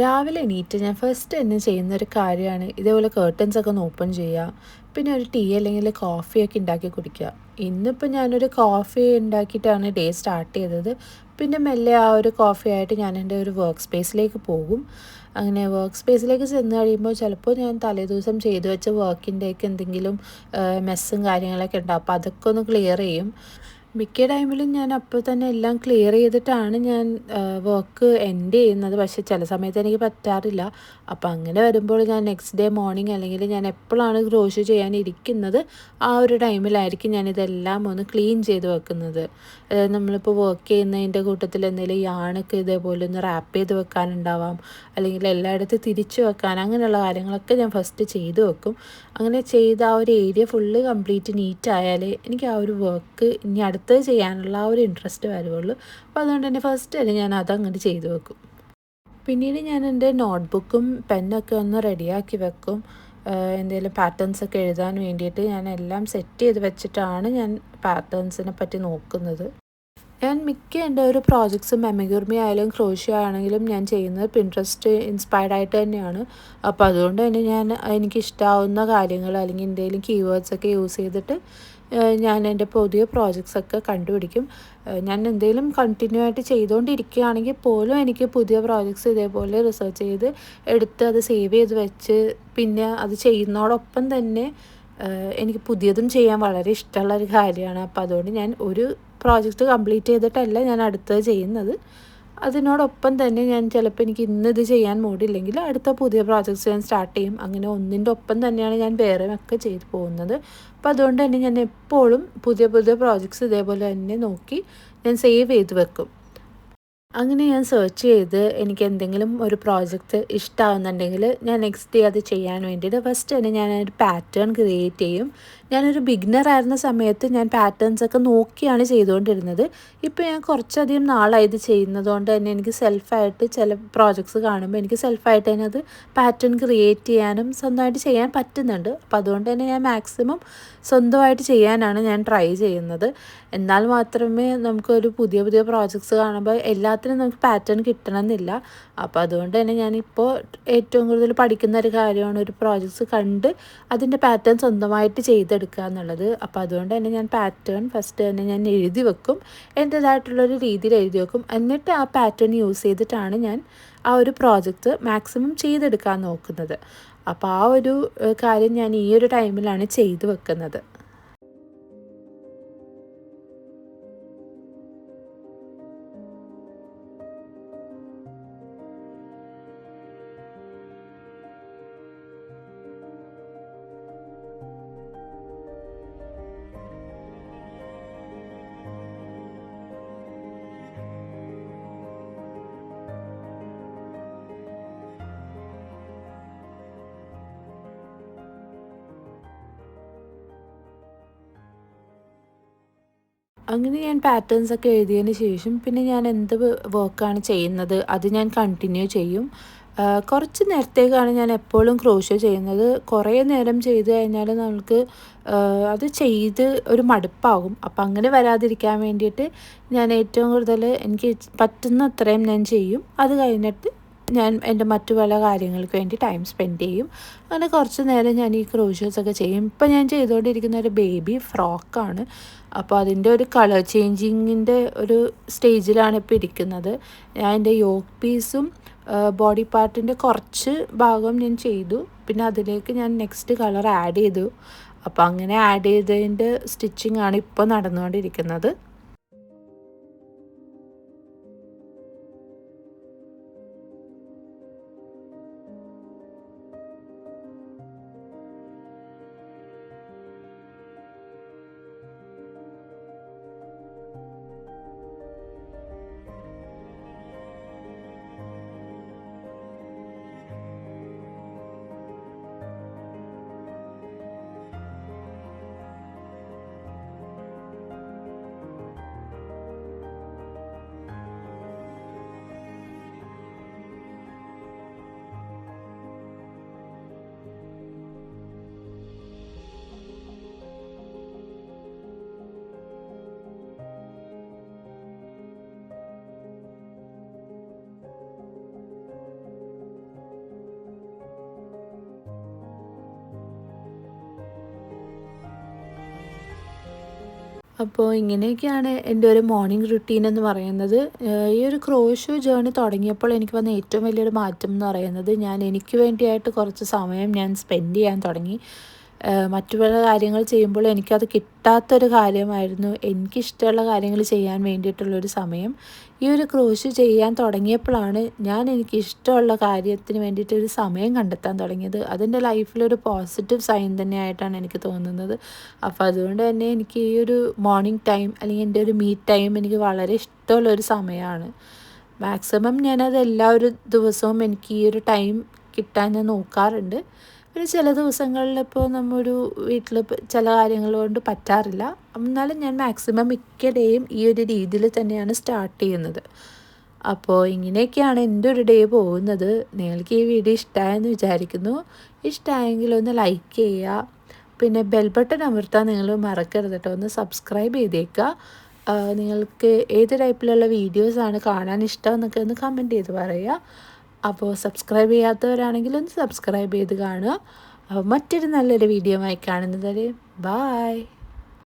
രാവിലെ എണീറ്റ് ഞാൻ ഫസ്റ്റ് തന്നെ ചെയ്യുന്നൊരു കാര്യമാണ് ഇതേപോലെ കർട്ടൻസൊക്കെ ഒന്ന് ഓപ്പൺ ചെയ്യുക. പിന്നെ ഒരു ടീ അല്ലെങ്കിൽ കോഫിയൊക്കെ ഉണ്ടാക്കി കുടിക്കുക. ഇന്നിപ്പോൾ ഞാനൊരു കോഫി ഉണ്ടാക്കിയിട്ടാണ് ഡേ സ്റ്റാർട്ട് ചെയ്തത്. പിന്നെ മെല്ലെ ആ ഒരു കോഫി ആയിട്ട് ഞാൻ എൻ്റെ ഒരു വർക്ക് സ്പേസിലേക്ക് പോകും. അങ്ങനെ വർക്ക് സ്പേസിലേക്ക് ചെന്ന് കഴിയുമ്പോൾ ചിലപ്പോൾ ഞാൻ തലേദിവസം ചെയ്തു വെച്ച വർക്കിൻ്റെയൊക്കെ എന്തെങ്കിലും മെസ്സും കാര്യങ്ങളൊക്കെ ഉണ്ടാവും. അപ്പോൾ അതൊക്കെ ഒന്ന് ക്ലിയർ ചെയ്യും. മിക്ക ടൈമിലും ഞാൻ അപ്പോൾ തന്നെ എല്ലാം ക്ലിയർ ചെയ്തിട്ടാണ് ഞാൻ വർക്ക് എൻഡ് ചെയ്യുന്നത്. പക്ഷേ ചില സമയത്ത് എനിക്ക് പറ്റാറില്ല. അപ്പോൾ അങ്ങനെ വരുമ്പോൾ ഞാൻ നെക്സ്റ്റ് ഡേ മോർണിംഗ് അല്ലെങ്കിൽ ഞാൻ എപ്പോഴാണ് ക്രോഷേ ചെയ്യാനിരിക്കുന്നത് ആ ഒരു ടൈമിലായിരിക്കും ഞാനിതെല്ലാം ഒന്ന് ക്ലീൻ ചെയ്ത് വെക്കുന്നത്. നമ്മളിപ്പോൾ വർക്ക് ചെയ്യുന്നതിൻ്റെ കൂട്ടത്തിൽ എന്തെങ്കിലും യാണൊക്കെ ഇതേപോലെ ഒന്ന് റാപ്പ് ചെയ്ത് വെക്കാനുണ്ടാവാം, അല്ലെങ്കിൽ എല്ലായിടത്തും തിരിച്ചു വെക്കാൻ, അങ്ങനെയുള്ള കാര്യങ്ങളൊക്കെ ഞാൻ ഫസ്റ്റ് ചെയ്ത് വെക്കും. അങ്ങനെ ചെയ്ത് ആ ഒരു ഏരിയ ഫുള്ള് കംപ്ലീറ്റ് നീറ്റ് ആയാലേ എനിക്ക് ആ ഒരു വർക്ക് ഇനി അടുത്തത് ചെയ്യാനുള്ള ആ ഒരു ഇൻട്രസ്റ്റ് വരുള്ളൂ. അപ്പോൾ അതുകൊണ്ട് തന്നെ ഫസ്റ്റ് തന്നെ ഞാൻ അതങ്ങോട്ട് ചെയ്ത് വെക്കും. പിന്നീട് ഞാൻ എൻ്റെ നോട്ട്ബുക്കും പെന്നൊക്കെ ഒന്ന് റെഡിയാക്കി വെക്കും. എന്തെങ്കിലും പാറ്റേൺസൊക്കെ എഴുതാൻ വേണ്ടിയിട്ട് ഞാൻ എല്ലാം സെറ്റ് ചെയ്ത് വെച്ചിട്ടാണ് ഞാൻ പാറ്റേൺസിനെ പറ്റി നോക്കുന്നത്. ഞാൻ മിക്ക എൻ്റെ ഒരു പ്രോജക്ട്സും എമിഗുർമി ആയാലും ക്രോഷ്യോ ആണെങ്കിലും ഞാൻ ചെയ്യുന്നത് പിൻട്രസ്റ്റ് ഇൻസ്പയർഡ് ആയിട്ട് തന്നെയാണ്. അപ്പോൾ അതുകൊണ്ട് തന്നെ എനിക്കിഷ്ടാവുന്ന കാര്യങ്ങൾ അല്ലെങ്കിൽ എന്തെങ്കിലും കീവേഡ്സൊക്കെ യൂസ് ചെയ്തിട്ട് ഞാൻ എൻ്റെ പുതിയ പ്രോജക്ട്സൊക്കെ കണ്ടുപിടിക്കും. ഞാൻ എന്തെങ്കിലും കണ്ടിന്യൂ ആയിട്ട് ചെയ്തുകൊണ്ടിരിക്കുകയാണെങ്കിൽ പോലും എനിക്ക് പുതിയ പ്രോജക്ട്സ് ഇതേപോലെ റിസർച്ച് ചെയ്ത് എടുത്ത് അത് സേവ് ചെയ്ത് വെച്ച് പിന്നെ അത് ചെയ്യുന്നതോടൊപ്പം തന്നെ എനിക്ക് പുതിയതും ചെയ്യാൻ വളരെ ഇഷ്ടമുള്ളൊരു കാര്യമാണ്. അപ്പോൾ അതുകൊണ്ട് ഞാൻ ഒരു പ്രോജക്റ്റ് കംപ്ലീറ്റ് ചെയ്തിട്ടല്ല ഞാൻ അടുത്തത് ചെയ്യുന്നത്. അതിനോടൊപ്പം തന്നെ ഞാൻ ചിലപ്പോൾ എനിക്ക് ഇന്നിത് ചെയ്യാൻ മൂഡില്ലെങ്കിൽ അടുത്ത പുതിയ പ്രോജക്ട്സ് ഞാൻ സ്റ്റാർട്ട് ചെയ്യും. അങ്ങനെ ഒന്നിൻ്റെ ഒപ്പം തന്നെയാണ് ഞാൻ വേറെയൊക്കെ ചെയ്ത് പോകുന്നത്. അപ്പോൾ അതുകൊണ്ട് തന്നെ ഞാൻ എപ്പോഴും പുതിയ പുതിയ പ്രോജക്ട്സ് ഇതേപോലെ തന്നെ നോക്കി ഞാൻ സേവ് ചെയ്ത് വെക്കും. അങ്ങനെ ഞാൻ സെർച്ച് ചെയ്ത് എനിക്ക് എന്തെങ്കിലും ഒരു പ്രോജക്റ്റ് ഇഷ്ടമാവുന്നുണ്ടെങ്കിൽ ഞാൻ നെക്സ്റ്റ് ഡേ അത് ചെയ്യാൻ വേണ്ടിയിട്ട് ഫസ്റ്റ് തന്നെ ഞാനൊരു പാറ്റേൺ ക്രിയേറ്റ് ചെയ്യും. ഞാനൊരു ബിഗിനർ ആയിരുന്ന സമയത്ത് ഞാൻ പാറ്റേൺസൊക്കെ നോക്കിയാണ് ചെയ്തുകൊണ്ടിരുന്നത്. ഇപ്പോൾ ഞാൻ കുറച്ചധികം നാളായി ഇത് ചെയ്യുന്നത് കൊണ്ട് തന്നെ എനിക്ക് സെൽഫായിട്ട് ചില പ്രോജക്ട്സ് കാണുമ്പോൾ എനിക്ക് സെൽഫായിട്ട് തന്നെ അത് പാറ്റേൺ ക്രിയേറ്റ് ചെയ്യാനും സ്വന്തമായിട്ട് ചെയ്യാൻ പറ്റുന്നുണ്ട്. അപ്പോൾ അതുകൊണ്ട് തന്നെ ഞാൻ മാക്സിമം സ്വന്തമായിട്ട് ചെയ്യാനാണ് ഞാൻ ട്രൈ ചെയ്യുന്നത്. എന്നാൽ മാത്രമേ നമുക്കൊരു പുതിയ പുതിയ പ്രോജക്ട്സ് കാണുമ്പോൾ എല്ലാത്തിനും നമുക്ക് പാറ്റേൺ കിട്ടണമെന്നില്ല. അപ്പോൾ അതുകൊണ്ട് തന്നെ ഞാനിപ്പോൾ ഏറ്റവും കൂടുതൽ പഠിക്കുന്ന ഒരു കാര്യമാണ് ഒരു പ്രോജക്ട്സ് കണ്ട് അതിൻ്റെ പാറ്റേൺ സ്വന്തമായിട്ട് ചെയ്തെടുക്കുക എന്നുള്ളത്. അപ്പോൾ അതുകൊണ്ട് തന്നെ ഞാൻ പാറ്റേൺ ഫസ്റ്റ് തന്നെ ഞാൻ എഴുതി വെക്കും, എൻ്റേതായിട്ടുള്ളൊരു രീതിയിൽ എഴുതി വെക്കും. എന്നിട്ട് ആ പാറ്റേൺ യൂസ് ചെയ്തിട്ടാണ് ഞാൻ ആ ഒരു പ്രോജക്റ്റ് മാക്സിമം ചെയ്തെടുക്കാൻ നോക്കുന്നത്. അപ്പോൾ ആ ഒരു കാര്യം ഞാൻ ഈ ഒരു ടൈമിലാണ് ചെയ്തു വെക്കുന്നത്. അങ്ങനെ ഞാൻ പാറ്റേൺസൊക്കെ എഴുതിയതിന് ശേഷം പിന്നെ ഞാൻ എന്ത് വർക്കാണ് ചെയ്യുന്നത് അത് ഞാൻ കണ്ടിന്യൂ ചെയ്യും. കുറച്ച് നേരത്തേക്കാണ് ഞാൻ എപ്പോഴും ക്രോഷ്യോ ചെയ്യുന്നത്. കുറേ നേരം ചെയ്ത് കഴിഞ്ഞാൽ നമുക്ക് അത് ചെയ്ത് ഒരു മടുപ്പാകും. അപ്പം അങ്ങനെ വരാതിരിക്കാൻ വേണ്ടിയിട്ട് ഞാൻ ഏറ്റവും കൂടുതൽ എനിക്ക് പറ്റുന്ന അത്രയും ഞാൻ ചെയ്യും. അത് കഴിഞ്ഞിട്ട് ഞാൻ എൻ്റെ മറ്റു പല കാര്യങ്ങൾക്ക് വേണ്ടി ടൈം സ്പെൻഡ് ചെയ്യും. അങ്ങനെ കുറച്ച് നേരം ഞാൻ ഈ ക്രോഷ്യോസൊക്കെ ചെയ്യും. ഇപ്പം ഞാൻ ചെയ്തുകൊണ്ടിരിക്കുന്ന ഒരു ബേബി ഫ്രോക്കാണ്. അപ്പോൾ അതിൻ്റെ ഒരു കളർ ചേഞ്ചിങ്ങിൻ്റെ ഒരു സ്റ്റേജിലാണ് ഇപ്പോൾ ഇരിക്കുന്നത്. ഞാൻ എൻ്റെ യോക്ക് പീസും ബോഡി പാർട്ടിൻ്റെ കുറച്ച് ഭാഗം ഞാൻ ചെയ്തു. പിന്നെ അതിലേക്ക് ഞാൻ നെക്സ്റ്റ് കളർ ആഡ് ചെയ്തു. അപ്പോൾ അങ്ങനെ ആഡ് ചെയ്തതിൻ്റെ സ്റ്റിച്ചിങ് ആണ് ഇപ്പോൾ നടന്നുകൊണ്ടിരിക്കുന്നത്. അപ്പോൾ ഇങ്ങനെയൊക്കെയാണ് എൻ്റെ ഒരു മോർണിംഗ് റുട്ടീൻ എന്ന് പറയുന്നത്. ഈ ഒരു ക്രോഷോ ജേർണി തുടങ്ങിയപ്പോൾ എനിക്ക് വന്ന ഏറ്റവും വലിയൊരു മാറ്റം എന്ന് പറയുന്നത് ഞാൻ എനിക്ക് വേണ്ടിയായിട്ട് കുറച്ച് സമയം ഞാൻ സ്പെൻഡ് ചെയ്യാൻ തുടങ്ങി. മറ്റു പല കാര്യങ്ങൾ ചെയ്യുമ്പോൾ എനിക്കത് കിട്ടാത്തൊരു കാര്യമായിരുന്നു എനിക്കിഷ്ടമുള്ള കാര്യങ്ങൾ ചെയ്യാൻ വേണ്ടിയിട്ടുള്ളൊരു സമയം. ഈ ഒരു ക്രോഷ് ചെയ്യാൻ തുടങ്ങിയപ്പോഴാണ് ഞാൻ എനിക്കിഷ്ടമുള്ള കാര്യത്തിന് വേണ്ടിയിട്ടൊരു സമയം കണ്ടെത്താൻ തുടങ്ങിയത്. അതെൻ്റെ ലൈഫിലൊരു പോസിറ്റീവ് സൈൻ തന്നെയായിട്ടാണ് എനിക്ക് തോന്നുന്നത്. അപ്പോൾ അതുകൊണ്ട് തന്നെ എനിക്ക് ഈ ഒരു മോർണിംഗ് ടൈം അല്ലെങ്കിൽ എൻ്റെ ഒരു മീ ടൈം എനിക്ക് വളരെ ഇഷ്ടമുള്ളൊരു സമയമാണ്. മാക്സിമം ഞാനത് എല്ലാ ഒരു ദിവസവും എനിക്ക് ഈ ഒരു ടൈം കിട്ടാൻ ഞാൻ നോക്കാറുണ്ട്. പിന്നെ ചില ദിവസങ്ങളിൽ ഇപ്പോൾ നമ്മൊരു വീട്ടിൽ ചില കാര്യങ്ങൾ കൊണ്ട് പറ്റാറില്ല. എന്നാലും ഞാൻ മാക്സിമം മിക്ക ഡേയും ഈ ഒരു രീതിയിൽ തന്നെയാണ് സ്റ്റാർട്ട് ചെയ്യുന്നത്. അപ്പോൾ ഇങ്ങനെയൊക്കെയാണ് എൻ്റെ ഒരു ഡേ പോകുന്നത്. നിങ്ങൾക്ക് ഈ വീഡിയോ ഇഷ്ടമായെന്ന് വിചാരിക്കുന്നു. ഇഷ്ടമായെങ്കിൽ ഒന്ന് ലൈക്ക് ചെയ്യുക. പിന്നെ ബെൽ ബട്ടൺ അമർത്താൻ നിങ്ങൾ മറക്കരുത് കേട്ടോ. ഒന്ന് സബ്സ്ക്രൈബ് ചെയ്തേക്കുക. നിങ്ങൾക്ക് ഏത് ടൈപ്പിലുള്ള വീഡിയോസാണ് കാണാൻ ഇഷ്ടം എന്നൊക്കെ ഒന്ന് കമൻറ്റ് ചെയ്ത് പറയുക. അപ്പോൾ സബ്സ്ക്രൈബ് ചെയ്യാത്തവരാണെങ്കിൽ ഒന്ന് സബ്സ്ക്രൈബ് ചെയ്ത് കാണുക. അപ്പോൾ മറ്റൊരു നല്ലൊരു വീഡിയോ ആയി കാണുന്നത് വരെ ബായ്.